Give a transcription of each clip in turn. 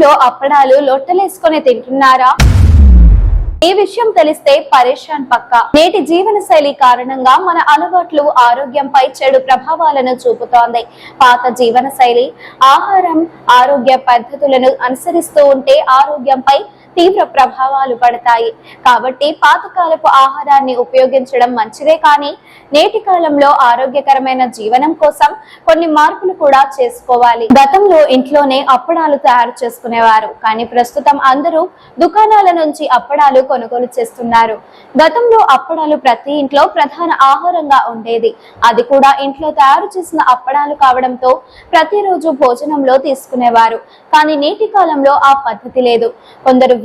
గతంలో అప్పడాలు లొట్టలేసుకొని తింటున్నారా? ఈ విషయం తెలిస్తే పరేషాన్ పక్కా. నేటి జీవన శైలి కారణంగా మన అలవాట్లు ఆరోగ్యంపై చెడు ప్రభావాలను చూపుతోంది. పాత జీవన శైలి, ఆహారం, ఆరోగ్య పద్ధతులను అనుసరిస్తూ ఉంటే ఆరోగ్యంపై తీవ్ర ప్రభావాలు పడతాయి. కాబట్టి పాతకాలపు ఆహారాన్ని ఉపయోగించడం మంచిదే, కానీ నేటి కాలంలో ఆరోగ్యకరమైన జీవనం కోసం కొన్ని మార్పులు కూడా చేసుకోవాలి. గతంలో ఇంట్లోనే అప్పడాలు తయారు చేసుకునేవారు, కానీ ప్రస్తుతం అందరూ దుకాణాల నుంచి అప్పడాలు కొనుగోలు చేస్తున్నారు. గతంలో అప్పడాలు ప్రతి ఇంట్లో ప్రధాన ఆహారంగా ఉండేది. అది కూడా ఇంట్లో తయారు చేసిన అప్పడాలు కావడంతో ప్రతిరోజు భోజనంలో తీసుకునేవారు. కానీ నేటి కాలంలో ఆ పద్ధతి లేదు. కొందరు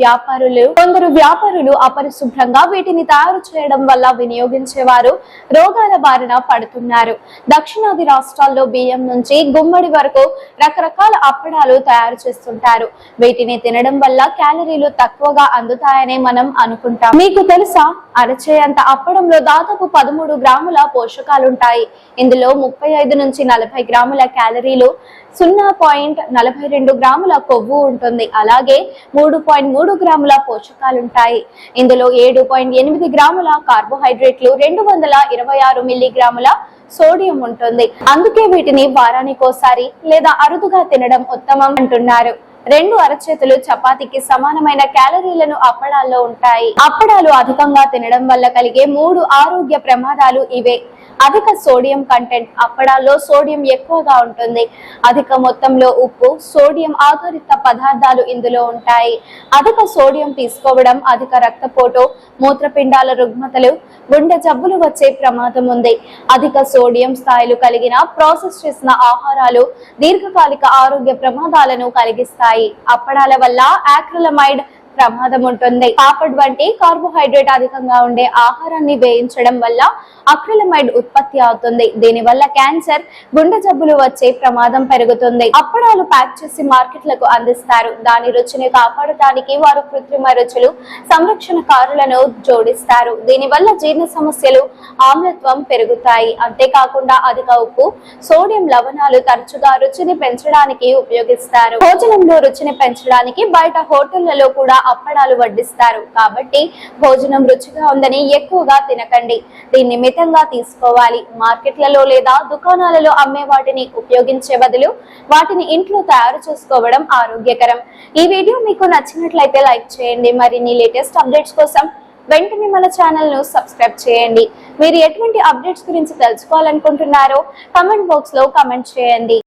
వ్యాపారులు అపరిశుభ్రంగా వీటిని తయారు చేయడం వల్ల వినియోగించేవారు రోగాల బారిన పడుతున్నారు. దక్షిణాది రాష్ట్రాల్లో బియ్యం నుంచి గుమ్మడి వరకు రకరకాల అప్పడాలు తయారు చేస్తుంటారు. వీటిని తినడం వల్ల క్యాలరీలు తక్కువగా అందుతాయని మనం అనుకుంటాం. మీకు తెలుసా, అరచేయంత అప్పడంలో దాదాపు 13 గ్రాముల పోషకాలుంటాయి. ఇందులో 35 నుంచి 40 గ్రాముల క్యాలరీలు, 0.42 గ్రాముల కొవ్వు ఉంటుంది. అలాగే 3.3 గ్రాముల పోషకాలుంటాయి. ఇందులో 7.8 గ్రాముల కార్బోహైడ్రేట్లు, 226 మిల్లీగ్రాముల సోడియం ఉంటుంది. అందుకే వీటిని వారానికోసారి లేదా అరుదుగా తినడం ఉత్తమం అంటున్నారు. 2 అరచేతులు చపాతీకి సమానమైన క్యాలరీలను అప్పడాల్లో ఉంటాయి. అప్పడాలు అధికంగా తినడం వల్ల కలిగే 3 ఆరోగ్య ప్రమాదాలు ఇవే. అధిక సోడియం కంటెంట్. అప్పడాల్లో సోడియం ఎక్కువగా ఉంటుంది. అధిక మొత్తంలో ఉప్పు, సోడియం ఆధారిత పదార్థాలు ఇందులో ఉంటాయి. అధిక సోడియం తీసుకోవడం అధిక రక్తపోటు, మూత్రపిండాల రుగ్మతలు, గుండె జబ్బులు వచ్చే ప్రమాదం ఉంది. అధిక సోడియం స్థాయిలు కలిగిన ప్రాసెస్ చేసిన ఆహారాలు దీర్ఘకాలిక ఆరోగ్య ప్రమాదాలను కలిగిస్తాయి. అప్పడాల వల్ల యాక్రిలమైడ్ ప్రమాదం ఉంటుంది. పాపడ్ వంటి కార్బోహైడ్రేట్ అధికంగా ఉండే ఆహారాన్ని వేయించడం వల్ల అక్రిలమైడ్ ఉత్పత్తి అవుతుంది. దీనివల్ల క్యాన్సర్, గుండె జబ్బులు వచ్చే ప్రమాదం పెరుగుతుంది. అప్పడాలు ప్యాక్ చేసి మార్కెట్లకు అందిస్తారు. దాని రుచిని కాపాడటానికి వారు కృత్రిమ రుచులు, సంరక్షణకారులను జోడిస్తారు. దీనివల్ల జీర్ణ సమస్యలు, ఆమ్లత్వం పెరుగుతాయి. అంతేకాకుండా అధిక ఉప్పు, సోడియం లవణాలు తరచుగా రుచిని పెంచడానికి ఉపయోగిస్తారు. భోజనంలో రుచిని పెంచడానికి బయట హోటళ్లలో కూడా అప్పడాలు వడ్డిస్తారు. కాబట్టి భోజనం రుచిగా ఉందని ఎక్కువగా తినకండి. దీన్ని మితంగా తీసుకోవాలి. మార్కెట్లలో లేదా దుకాణాలలో అమ్మే వాటిని ఉపయోగించే బదులు వాటిని ఇంట్లో తయారు చేసుకోవడం ఆరోగ్యకరం. ఈ వీడియో మీకు నచ్చినట్లయితే లైక్ చేయండి. మరిన్ని లేటెస్ట్ అప్డేట్స్ కోసం వెంటనే మన ఛానల్ ను సబ్స్క్రైబ్ చేయండి. మీరు ఎటువంటి అప్డేట్స్ గురించి తెలుసుకోవాలనుకుంటున్నారో కామెంట్ బాక్స్ లో కామెంట్ చేయండి.